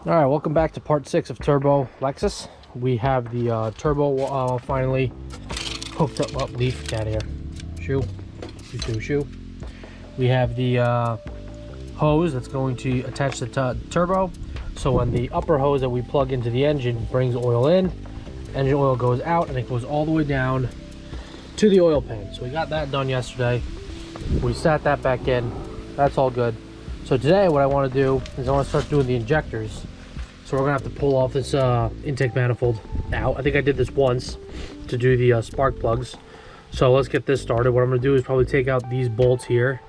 All right, welcome back to part 6 of Turbo Lexus. We have the turbo finally hooked up. Up, leaf, get out of here. Shoe. We have the hose that's going to attach the turbo. So when the upper hose that we plug into the engine brings oil in, engine oil goes out and it goes all the way down to the oil pan. So we got that done yesterday. We sat that back in. That's all good. So today what I want to do is I want to start doing the injectors. So we're gonna have to pull off this intake manifold out. I think I did this once to do the spark plugs. So let's get this started. What I'm gonna do is probably take out these bolts here.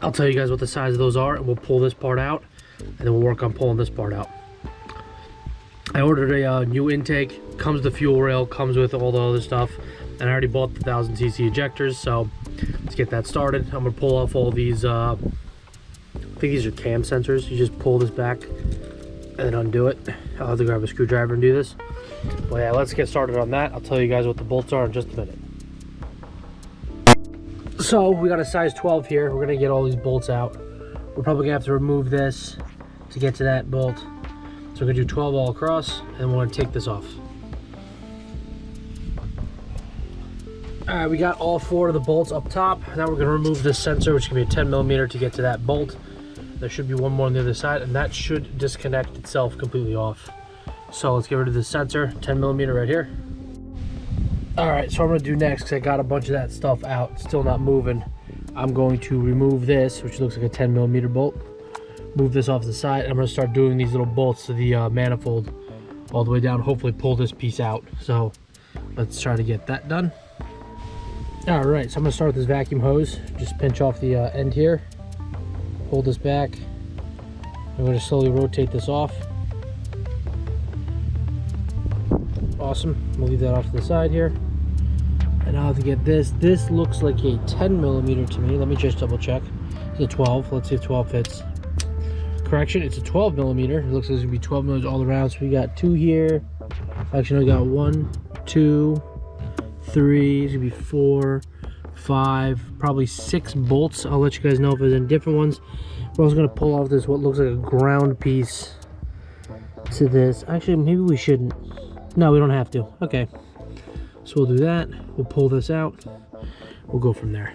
I'll tell you guys what the size of those are, and we'll pull this part out, and then we'll work on pulling this part out. I ordered a new intake. Comes with the fuel rail, comes with all the other stuff, and I already bought the 1000cc injectors. So let's get that started. I'm gonna pull off all these. I think these are cam sensors. You just pull this back and then undo it. I'll have to grab a screwdriver and do this. But yeah, let's get started on that. I'll tell you guys what the bolts are in just a minute. So we got a size 12 here. We're gonna get all these bolts out. We're probably gonna have to remove this to get to that bolt. So we're gonna do 12 all across, and we're gonna take this off. All right, we got all 4 of the bolts up top. Now we're gonna remove this sensor, which can be a 10mm to get to that bolt. There should be one more on the other side, and that should disconnect itself completely off. So let's get rid of the sensor, 10mm right here. All right, so I'm gonna do next, because I got a bunch of that stuff out, still not moving. I'm going to remove this, which looks like a 10mm bolt. Move this off the side, and I'm gonna start doing these little bolts to the manifold all the way down, hopefully pull this piece out. So let's try to get that done. All right, so I'm gonna start with this vacuum hose. Just pinch off the end here. Pull this back. I'm going to slowly rotate this off. Awesome. We'll leave that off to the side here. And now I have to get this. This looks like a 10mm to me. Let me just double check. It's a 12. Let's see if 12 fits. Correction, it's a 12mm. It looks like it's going to be 12mm all around. So we got 2 here. Actually, we got 1, 2, 3. It's going to be 4, 5, probably 6 bolts. I'll let you guys know if there's any different ones. We're also going to pull off this what looks like a ground piece to this. Actually, maybe we shouldn't. No, we don't have to. Okay, so we'll do that. We'll pull this out. We'll go from there.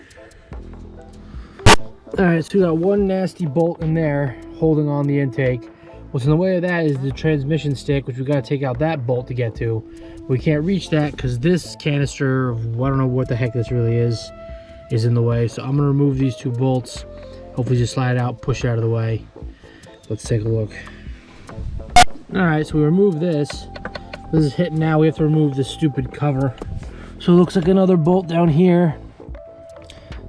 All right, so we got one nasty bolt in there holding on the intake. What's in the way of that is the transmission stick, which we got to take out that bolt to get to. We can't reach that because this canister, I don't know what the heck this really is in the way. So I'm going to remove these 2 bolts. Hopefully just slide out, push it out of the way. Let's take a look. All right, so we remove this. This is hitting now. We have to remove this stupid cover. So it looks like another bolt down here.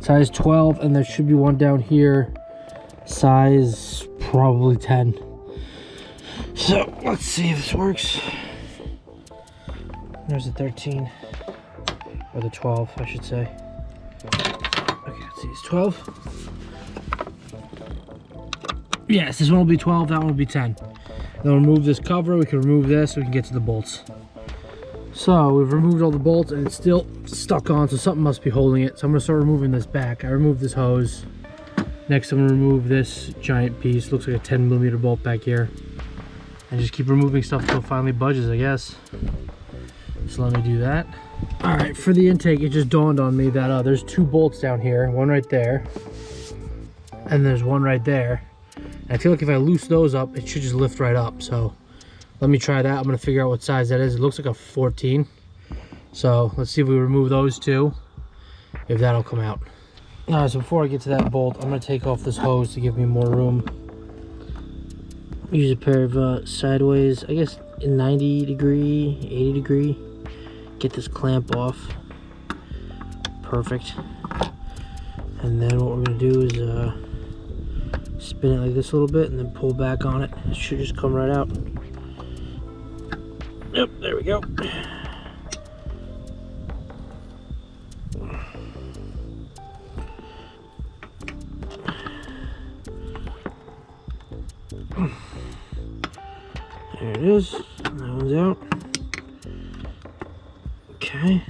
Size 12, and there should be one down here. Size probably 10. So let's see if this works. There's the 13, or the 12, I should say. Okay, let's see, it's 12. Yes, this one will be 12, that one will be 10. Then we'll remove this cover, we can remove this, so we can get to the bolts. So we've removed all the bolts, and it's still stuck on, so something must be holding it. So I'm gonna start removing this back. I removed this hose. Next, I'm gonna remove this giant piece. Looks like a 10mm bolt back here. And just keep removing stuff until it finally budges, I guess. So let me do that. All right, for the intake, it just dawned on me that there's 2 bolts down here, one right there, and there's one right there. And I feel like if I loose those up, it should just lift right up. So let me try that. I'm gonna figure out what size that is. It looks like a 14. So let's see if we remove those 2, if that'll come out. All right, so before I get to that bolt, I'm gonna take off this hose to give me more room. Use a pair of sideways, I guess 90 degree, 80 degree. Get this clamp off. Perfect. And then what we're gonna do is spin it like this a little bit and then pull back on it. It should just come right out. Yep, there we go. There it is. That one's out. Okay.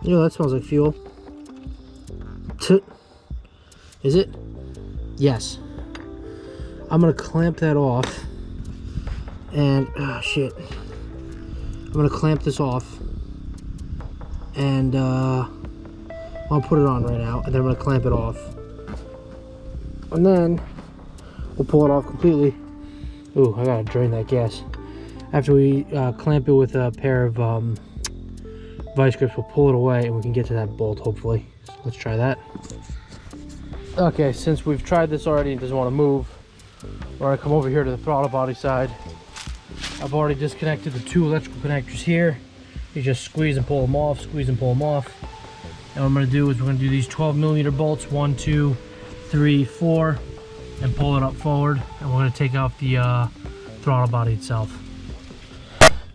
You know, that smells like fuel. Is it? Yes. I'm gonna clamp that off. And, oh shit. I'm gonna clamp this off. And, I'll put it on right now. And then I'm gonna clamp it off. And then, we'll pull it off completely. Ooh, I gotta drain that gas. After we clamp it with a pair of vice grips, we'll pull it away and we can get to that bolt, hopefully. So let's try that. Okay, since we've tried this already and it doesn't want to move, we're gonna come over here to the throttle body side. I've already disconnected the 2 electrical connectors here. You just squeeze and pull them off, squeeze and pull them off. And what I'm gonna do is we're gonna do these 12mm bolts, 1, 2, 3, 4, and pull it up forward. And we're gonna take off the throttle body itself.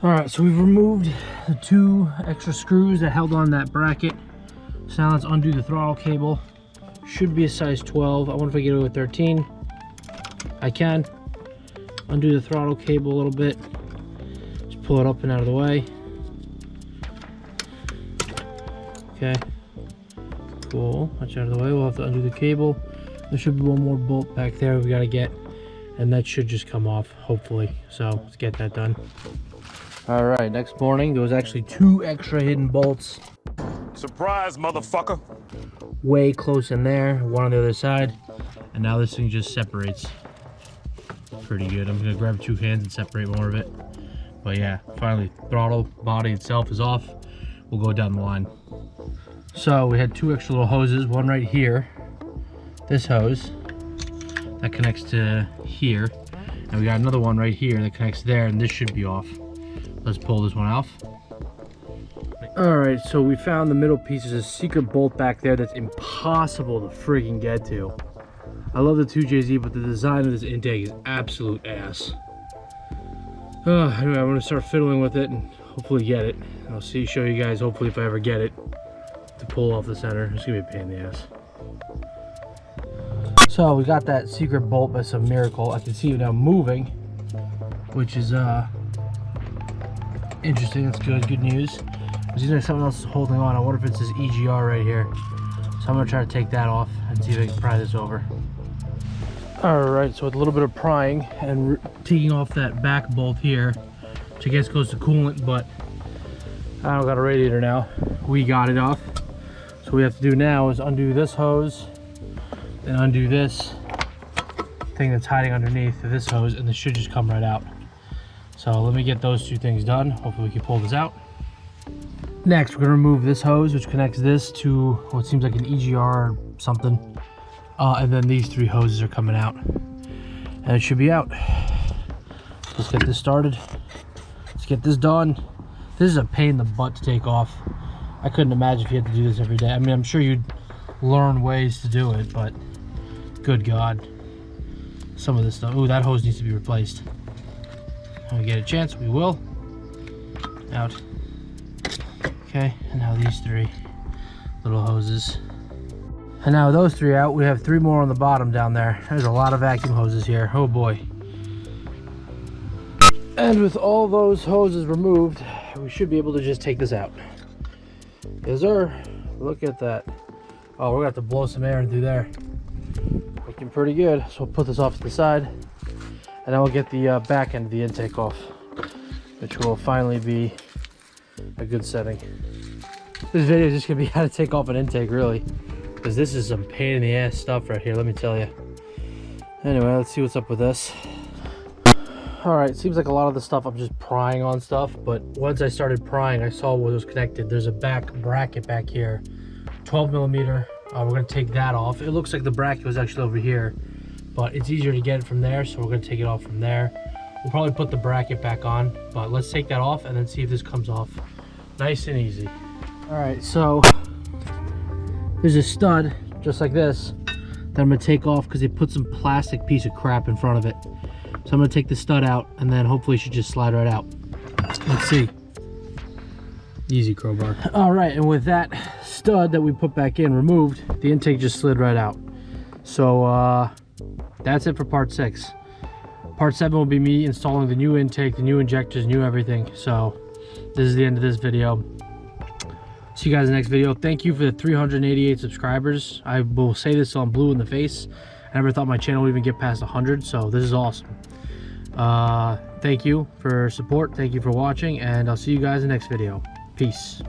All right, so we've removed the 2 extra screws that held on that bracket. So now let's undo the throttle cable. Should be a size 12. I wonder if I get it with 13. I can. Undo the throttle cable a little bit. Just pull it up and out of the way. Okay. Cool. Watch out of the way. We'll have to undo the cable. There should be one more bolt back there we gotta get. And that should just come off, hopefully. So let's get that done. All right, next morning, there was actually 2 extra hidden bolts. Surprise, motherfucker. Way close in there, one on the other side. And now this thing just separates. Pretty good. I'm gonna grab 2 hands and separate more of it. But yeah, finally, throttle body itself is off. We'll go down the line. So we had 2 extra little hoses, one right here. This hose that connects to here. And we got another one right here that connects there, and this should be off. Let's pull this one off. All right, so we found the middle piece. There's a secret bolt back there that's impossible to friggin' get to. I love the 2JZ, but the design of this intake is absolute ass. Anyway, I'm gonna start fiddling with it and hopefully get it. I'll show you guys, hopefully, if I ever get it, to pull off the center. It's gonna be a pain in the ass. So we got that secret bolt by some miracle. I can see it now moving, which is interesting. That's good news. There's either something else holding on. I wonder if it's this EGR right here. So I'm gonna try to take that off and see if I can pry this over. All right, so with a little bit of prying and taking off that back bolt here, which I guess goes to coolant, but I don't got a radiator now. We got it off. So what we have to do now is undo this hose, then undo this thing that's hiding underneath this hose, and this should just come right out. So let me get those 2 things done. Hopefully we can pull this out. Next, we're gonna remove this hose, which connects this to what seems like an EGR or something. And then these 3 hoses are coming out. And it should be out. Let's get this started. Let's get this done. This is a pain in the butt to take off. I couldn't imagine if you had to do this every day. I mean, I'm sure you'd learn ways to do it, but good God. Some of this stuff, ooh, that hose needs to be replaced. When we get a chance, we will. Out. Okay, and now these 3 little hoses. And now with those 3 out, we have 3 more on the bottom down there. There's a lot of vacuum hoses here, oh boy. And with all those hoses removed, we should be able to just take this out. Yes sir, look at that. Oh, we're gonna have to blow some air through there. Looking pretty good. So we'll put this off to the side, and then we'll get the back end of the intake off, which will finally be a good setting. This video is just gonna be how to take off an intake, really, because this is some pain in the ass stuff right here, let me tell you. Anyway, let's see what's up with this. All right, seems like a lot of the stuff I'm just prying on stuff, but once I started prying, I saw what was connected. There's a back bracket back here, 12mm. We're gonna take that off. It looks like the bracket was actually over here, but it's easier to get it from there, so we're gonna take it off from there. We'll probably put the bracket back on, but let's take that off and then see if this comes off nice and easy. All right, so there's a stud just like this that I'm gonna take off because they put some plastic piece of crap in front of it. So I'm gonna take the stud out and then hopefully it should just slide right out. Let's see. Easy crowbar. All right, and with that stud that we put back in removed, the intake just slid right out. So that's it for part 6. Part 7 will be me installing the new intake, the new injectors, new everything. So this is the end of this video. See you guys in the next video. Thank you for the 388 subscribers. I will say this on blue in the face. I never thought my channel would even get past 100, so this is awesome. Thank you for support. Thank you for watching, and I'll see you guys in the next video. Peace.